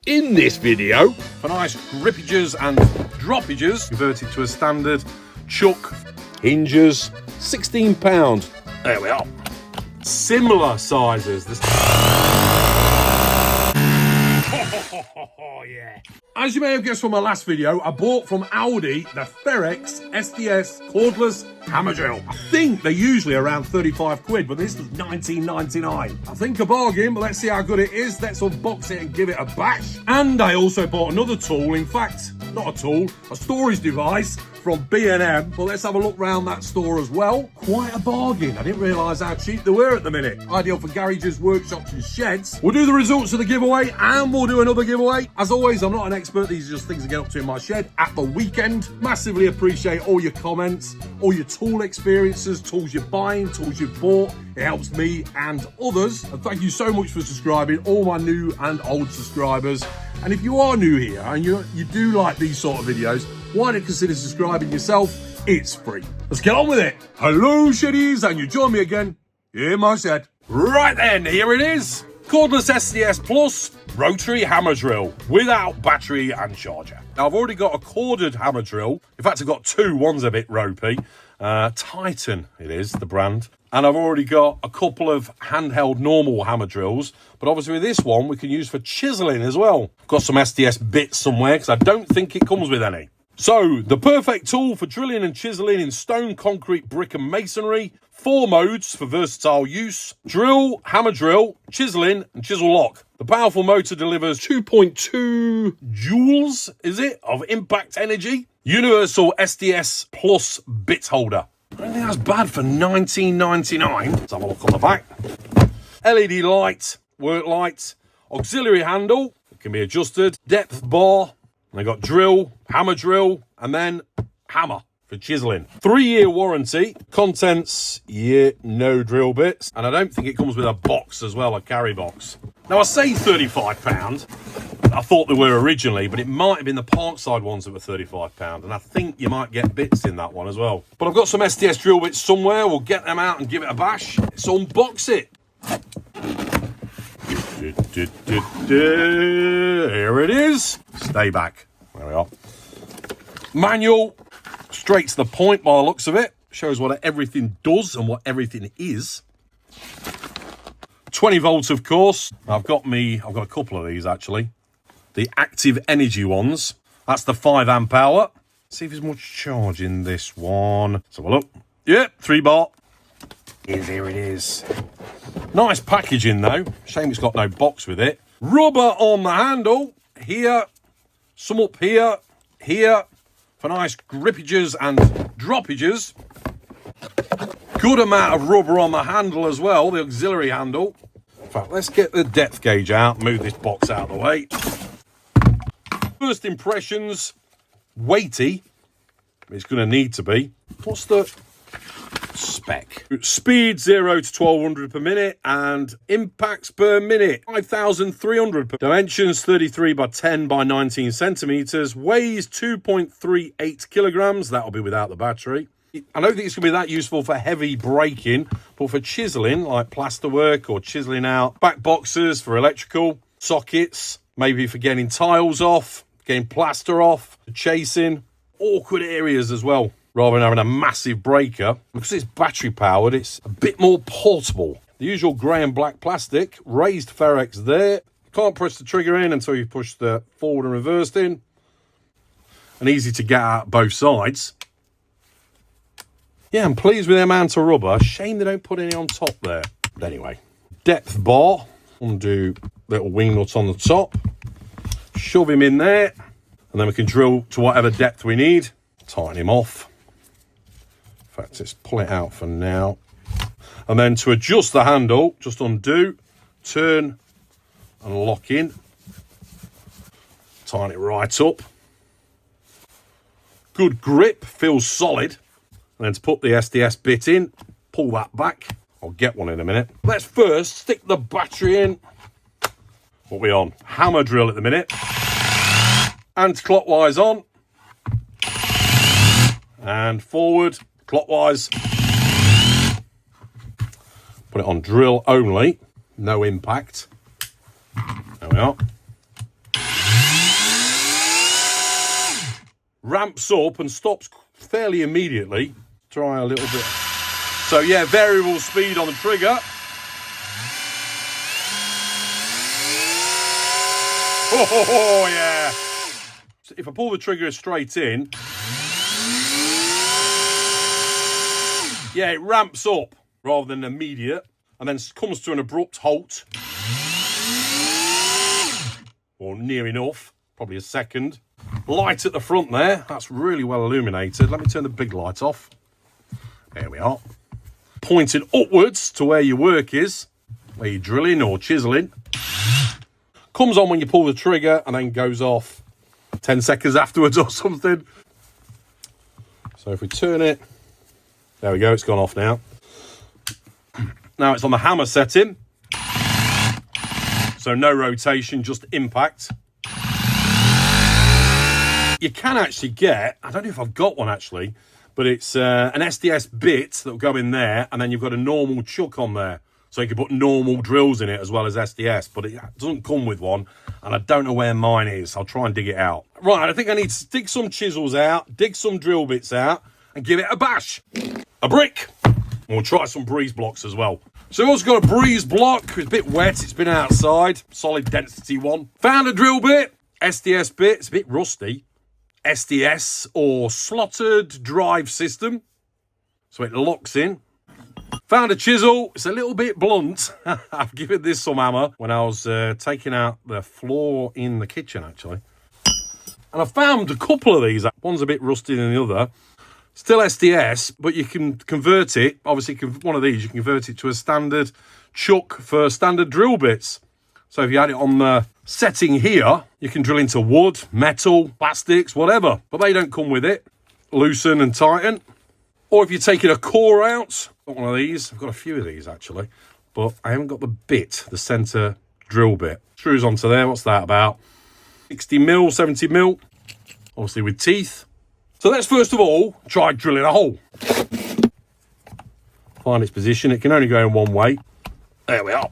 In this video, for nice grippages and droppages, converted to a standard chuck, hinges, £16. There we are. Similar sizes. Oh, yeah. As you may have guessed from my last video, I bought from Aldi the Ferrex SDS cordless hammer drill. I think they're usually around 35 quid, but this was 19.99. I think a bargain, but let's see how good it is. Let's unbox it and give it a bash. And I also bought another tool. In fact, not a tool, a storage device from B&M. Well, let's have a look around that store as well. Quite a bargain. I didn't realise how cheap they were at the minute. Ideal for garages, workshops and sheds. We'll do the results of the giveaway and we'll do another giveaway. As always, I'm not an expert. These are just things I get up to in my shed at the weekend. Massively appreciate all your comments, all your tool experiences, tools you're buying, tools you've bought. It helps me and others. And thank you so much for subscribing, all my new and old subscribers. And if you are new here and you do like these sort of videos, why not consider subscribing yourself? It's free. Let's get on with it. Hello, sheddies, and you join me again in my shed. Right then, here it is. Cordless SDS Plus rotary hammer drill without battery and charger. Now, I've already got a corded hammer drill. In fact, I've got two. One's a bit ropey. Titan, it is, the brand. And I've already got a couple of handheld normal hammer drills. But obviously with this one, we can use for chiseling as well. Got some SDS bits somewhere because I don't think it comes with any. So, the perfect tool for drilling and chiseling in stone, concrete, brick and masonry. 4 modes for versatile use. Drill, hammer drill, chiseling and chisel lock. The powerful motor delivers 2.2 joules, is it, of impact energy. Universal SDS Plus bit holder. I don't think that's bad for $19.99. Let's have a look on the back. LED light, work light, auxiliary handle. It can be adjusted. Depth bar. And I got drill, hammer drill, and then hammer for chiseling. 3-year warranty. Contents, yeah, no drill bits. And I don't think it comes with a box as well, a carry box. Now I say £35. I thought they were originally, but it might have been the Parkside ones that were £35. And I think you might get bits in that one as well. But I've got some SDS drill bits somewhere. We'll get them out and give it a bash. Let's unbox it. Here it is. Stay back. There we are. Manual, straight to the point by the looks of it. Shows what everything does and what everything is. 20 volts, of course. I've got a couple of these actually. The active energy ones. That's the 5 amp hour. See if there's much charge in this one. Let's have a look. Yep, 3 bar. Here it is. Nice packaging though. Shame it's got no box with it. Rubber on the handle. Here. Some up here. Here. For nice grippages and droppages. Good amount of rubber on the handle as well. The auxiliary handle. In fact, let's get the depth gauge out. Move this box out of the way. First impressions. Weighty. It's going to need to be. What's the spec? Speed 0 to 1200 per minute and impacts per minute 5,300 per dimensions 33 by 10 by 19 centimeters, weighs 2.38 kilograms. That'll be without the battery. I don't think it's gonna be that useful for heavy braking, but for chiseling like plasterwork or chiseling out back boxes for electrical sockets, maybe for getting tiles off, getting plaster off, chasing awkward areas as well. Rather than having a massive breaker, because it's battery powered, it's a bit more portable. The usual grey and black plastic, raised Ferrex there. Can't push the trigger in until you push the forward and reversed in. And easy to get out both sides. Yeah, I'm pleased with the amount of rubber. Shame they don't put any on top there. But anyway, depth bar. Undo little wing nuts on the top. Shove him in there. And then we can drill to whatever depth we need. Tighten him off. In fact, let's pull it out for now. And then to adjust the handle, just undo, turn and lock in. Tighten it right up. Good grip, feels solid. And then to put the SDS bit in, pull that back. I'll get one in a minute. Let's first stick the battery in. What are we on? Hammer drill at the minute. Anti-clockwise on. And forward. Clockwise. Put it on drill only, no impact. There we are. ramps up and stops fairly immediately. Try a little bit. So yeah, variable speed on the trigger. Oh yeah. So if I pull the trigger straight in, yeah, it ramps up rather than immediate, and then comes to an abrupt halt. Or near enough, probably a second. Light at the front there, that's really well illuminated. Let me turn the big light off. There we are. Pointed upwards to where your work is, where you're drilling or chiseling. Comes on when you pull the trigger and then goes off 10 seconds afterwards or something. So if we turn it, there we go, it's gone off now. Now it's on the hammer setting. So no rotation, just impact. You can actually get, I don't know if I've got one actually, but it's an SDS bit that will go in there, and then you've got a normal chuck on there. So you can put normal drills in it as well as SDS, but it doesn't come with one, and I don't know where mine is. I'll try and dig it out. Right, I think I need to dig some chisels out, dig some drill bits out, and give it a bash. A brick. And we'll try some breeze blocks as well. So we've also got a breeze block. It's a bit wet, it's been outside. Solid density one. Found a drill bit, SDS bit. It's a bit rusty. SDS or slotted drive system. So it locks in. Found a chisel. It's a little bit blunt. I've given this some hammer when I was taking out the floor in the kitchen, actually. And I found a couple of these. One's a bit rusty than the other. Still SDS, but you can convert it. Obviously, one of these, you can convert it to a standard chuck for standard drill bits. So if you had it on the setting here, you can drill into wood, metal, plastics, whatever. But they don't come with it. Loosen and tighten. Or if you're taking a core out, got one of these. I've got a few of these, actually. But I haven't got the bit, the centre drill bit. Screws onto there. What's that about? 60 mil, 70 mil. Obviously with teeth. So let's first of all try drilling a hole. Find its position. It can only go in one way. There we are.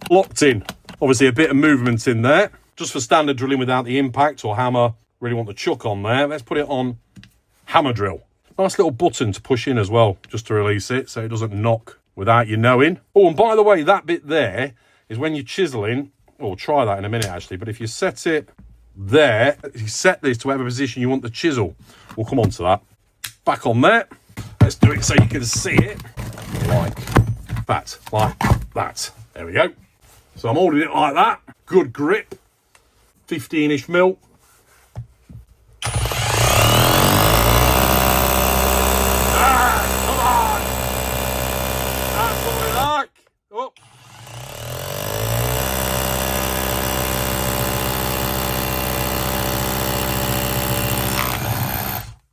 Locked in. Obviously a bit of movement in there. Just for standard drilling without the impact or hammer. Really want the chuck on there. Let's put it on hammer drill. Nice little button to push in as well, just to release it so it doesn't knock without you knowing. Oh, and by the way, that bit there is when you're chiseling. We'll try that in a minute actually. But if you set it there, you set this to whatever position you want the chisel. We'll come on to that. Back on there. Let's do it so you can see it. Like that. Like that. There we go. So I'm holding it like that. Good grip. 15-ish mil.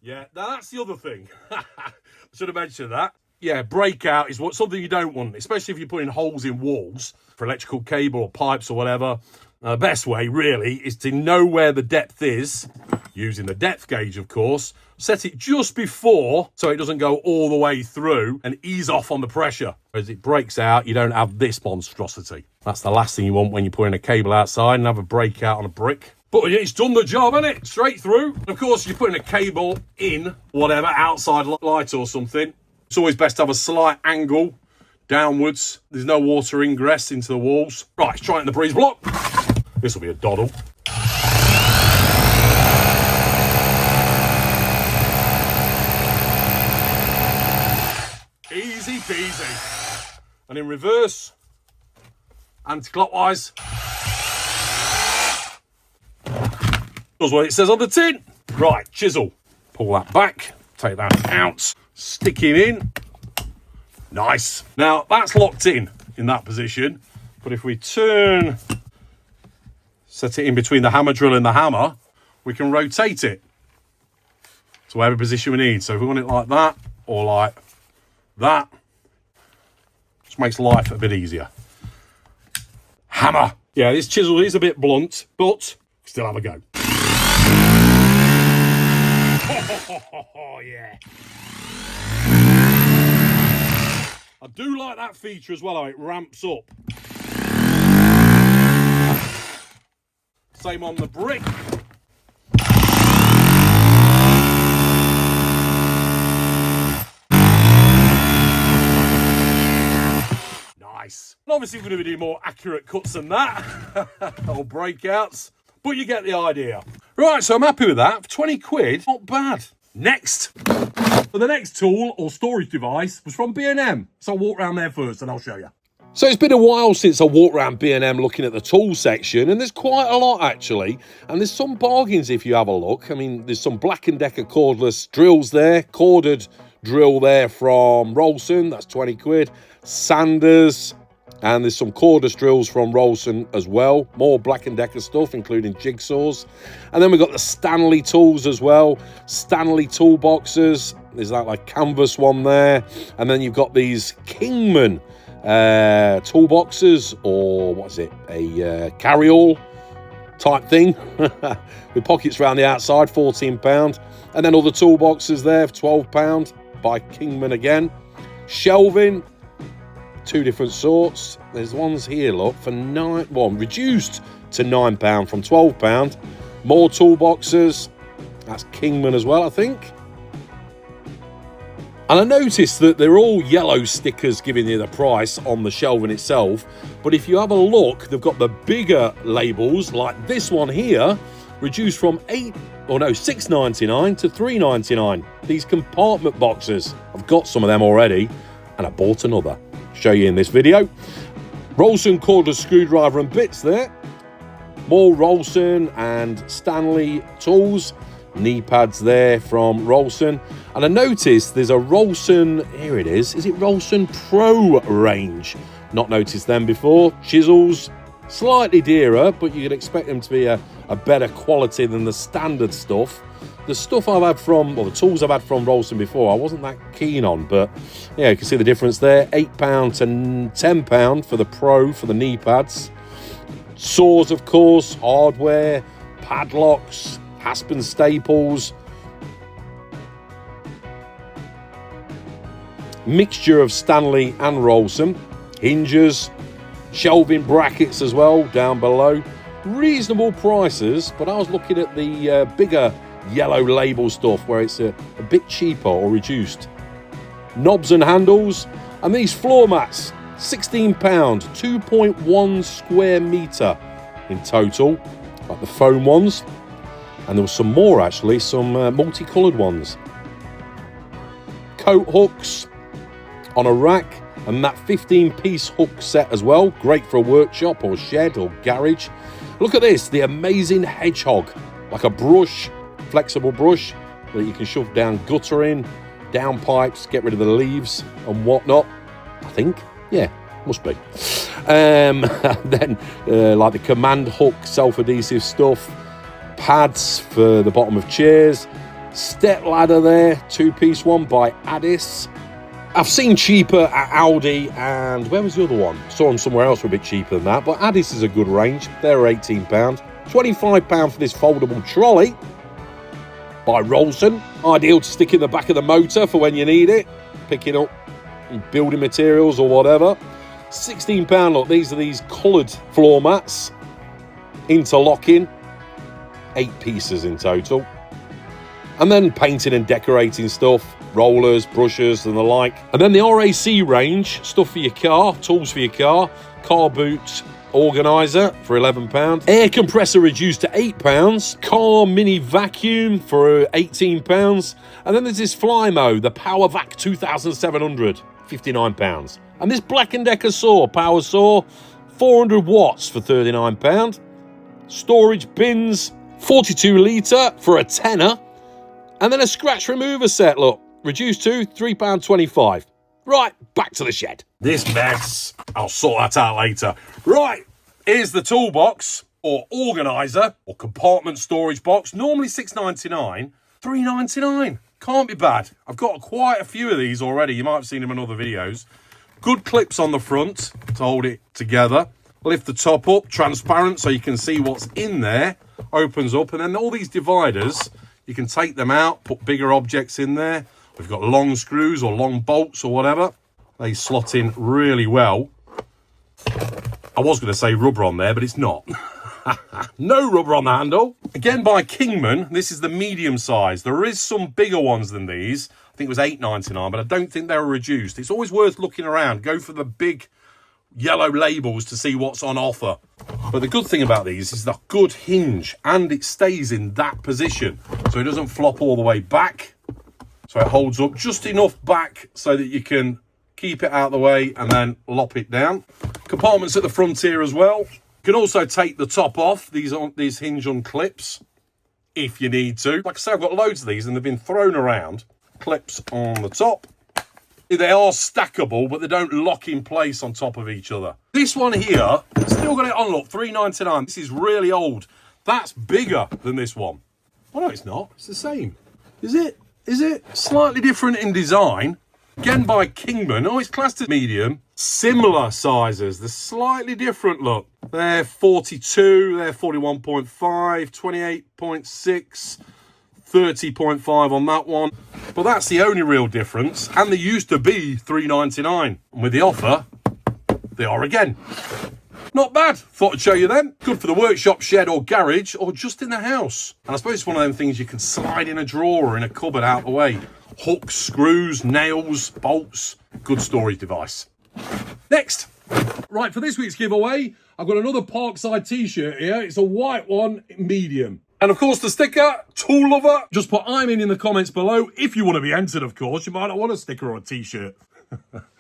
Yeah, now that's the other thing. I should have mentioned that. Yeah, breakout is something you don't want, especially if you're putting holes in walls for electrical cable or pipes or whatever. The best way, really, is to know where the depth is, using the depth gauge, of course. Set it just before so it doesn't go all the way through and ease off on the pressure. As it breaks out, you don't have this monstrosity. That's the last thing you want when you're putting a cable outside and have a breakout on a brick. But it's done the job, hasn't it? Straight through. Of course, you're putting a cable in, whatever, outside light or something. It's always best to have a slight angle downwards. There's no water ingress into the walls. Right, let's try it in the breeze block. This will be a doddle. Easy peasy. And in reverse, anti-clockwise. Does what it says on the tin. Right, chisel. Pull that back. Take that out. Stick him in. Nice. Now, that's locked in that position. But if we turn, set it in between the hammer drill and the hammer, we can rotate it to whatever position we need. So if we want it like that or like that, just makes life a bit easier. Hammer. Yeah, this chisel is a bit blunt, but still have a go. Oh, yeah. I do like that feature as well, how it ramps up. Same on the brick. And obviously, we're going to be doing more accurate cuts than that, or breakouts, but you get the idea. Right, so I'm happy with that. For 20 quid, not bad. Next. For the next tool or storage device was from B&M. So I'll walk around there first and I'll show you. So it's been a while since I walked around B&M looking at the tool section, and there's quite a lot actually. And there's some bargains if you have a look. I mean, there's some Black & Decker cordless drills there, corded drill there from Rolson, that's 20 quid. Sanders, and there's some cordless drills from Rolson as well. More Black & Decker stuff, including jigsaws. And then we've got the Stanley tools as well. Stanley toolboxes. There's that like canvas one there. And then you've got these Kingman toolboxes, or what is it? A carry-all type thing with pockets around the outside, £14. And then other toolboxes there for £12 by Kingman again. Shelving. Two different sorts. There's ones here, look, for reduced to £9 from £12. More toolboxes. That's Kingman as well, I think. And I noticed that they're all yellow stickers giving you the price on the shelving itself. But if you have a look, they've got the bigger labels, like this one here, reduced from £6.99 to £3.99. These compartment boxes. I've got some of them already, and I bought another. Show you in this video. Rolson cordless screwdriver and bits there. More Rolson and Stanley tools. Knee pads there from Rolson. And I noticed there's a Rolson, here it is it Rolson Pro range? Not noticed them before. Chisels, slightly dearer, but you could expect them to be a better quality than the standard stuff. The stuff I've had from, or the tools I've had from Rolson before, I wasn't that keen on, but yeah, you can see the difference there. £8 to £10 for the Pro, for the knee pads. Saws, of course, hardware, padlocks, Aspen staples. Mixture of Stanley and Rolson. Hinges, shelving brackets as well, down below. Reasonable prices, but I was looking at the bigger yellow label stuff where it's a bit cheaper or reduced. Knobs and handles, and these floor mats, £16, 2.1 square metre in total, like the foam ones. And there was some more actually, some multicoloured ones. Coat hooks on a rack, and that 15-piece hook set as well, great for a workshop or shed or garage. Look at this, the amazing hedgehog, like a brush, flexible brush that you can shove down guttering, down pipes, get rid of the leaves and whatnot. I think, yeah, must be. Then like the command hook, self-adhesive stuff, pads for the bottom of chairs, step ladder there, 2-piece one by Addis. I've seen cheaper at Aldi, and where was the other one? Saw them somewhere else for a bit cheaper than that, but Addis is a good range. They're £18. £25 for this foldable trolley by Rolson. Ideal to stick in the back of the motor for when you need it, picking up building materials or whatever. £16, look, these are these coloured floor mats, interlocking, 8 pieces in total. And then painting and decorating stuff, rollers, brushes and the like. And then the RAC range, stuff for your car, tools for your car boot organiser for £11, air compressor reduced to £8, car mini vacuum for £18, and then there's this Flymo, the Power Vac 2700, £59. And this Black & Decker saw, power saw, 400 watts for £39. Storage bins, 42 litre for a tenner. And then a scratch remover set, look, reduced to £3.25. Right, back to the shed. This mess, I'll sort that out later. Right, here's the toolbox, or organiser, or compartment storage box. Normally £6.99, £3.99. Can't be bad. I've got quite a few of these already. You might have seen them in other videos. Good clips on the front to hold it together. Lift the top up, transparent, so you can see what's in there. Opens up, and then all these dividers, you can take them out, put bigger objects in there. We've got long screws or long bolts or whatever. They slot in really well. I was going to say rubber on there, but it's not. No rubber on the handle. Again by Kingman, this is the medium size. There is some bigger ones than these. I think it was £8.99, but I don't think they were reduced. It's always worth looking around. Go for the big yellow labels to see what's on offer. But the good thing about these is the good hinge, and it stays in that position. So it doesn't flop all the way back. So it holds up just enough back so that you can keep it out of the way and then lop it down. Compartments at the front here as well. You can also take the top off. These hinge on clips if you need to. Like I say, I've got loads of these and they've been thrown around. Clips on the top. They are stackable, but they don't lock in place on top of each other. This one here, still got it on, look, $3.99. This is really old. That's bigger than this one. Oh, no, it's not. It's the same. Is it? Is it? Slightly different in design. Again by Kingman. Oh, it's classed as medium. Similar sizes. They're slightly different, look. They're 42, they're 41.5, 28.6. 30.5 on that one, but that's the only real difference, and they used to be $3.99, and with the offer they are again. Not bad. Thought I'd show you them. Good for the workshop, shed or garage, or just in the house. And I suppose it's one of them things you can slide in a drawer or in a cupboard out of the way. Hooks, screws, nails, bolts. Good storage device. Next. Right, for this week's giveaway, I've got another Parkside t-shirt here. It's a white one, medium. And of course the sticker, tool lover. Just put I'm in the comments below if you want to be entered, of course. You might not want a sticker or a t-shirt.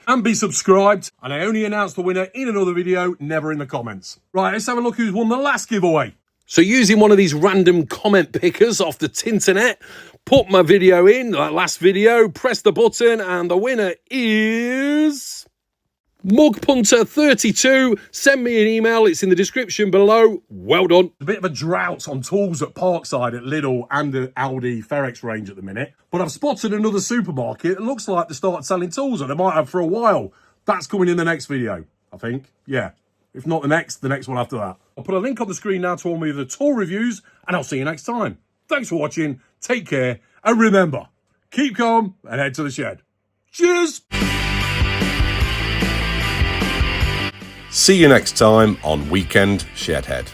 And be subscribed. And I only announce the winner in another video, never in the comments. Right, let's have a look who's won the last giveaway. So using one of these random comment pickers off the Tinternet, put my video in, that last video, press the button, and the winner is Mugpunter32. Send me an email, it's in the description below. Well done. A bit of a drought on tools at Parkside at Lidl and the Aldi Ferrex range at the minute, but I've spotted another supermarket. It looks like they started selling tools, and they might have for a while. That's coming in the next video, I think. Yeah, if not the next one after that. I'll put a link on the screen now to all of the tool reviews, and I'll see you next time. Thanks for watching, take care, and remember, keep calm and head to the shed. Cheers! See you next time on Weekend Shedhead.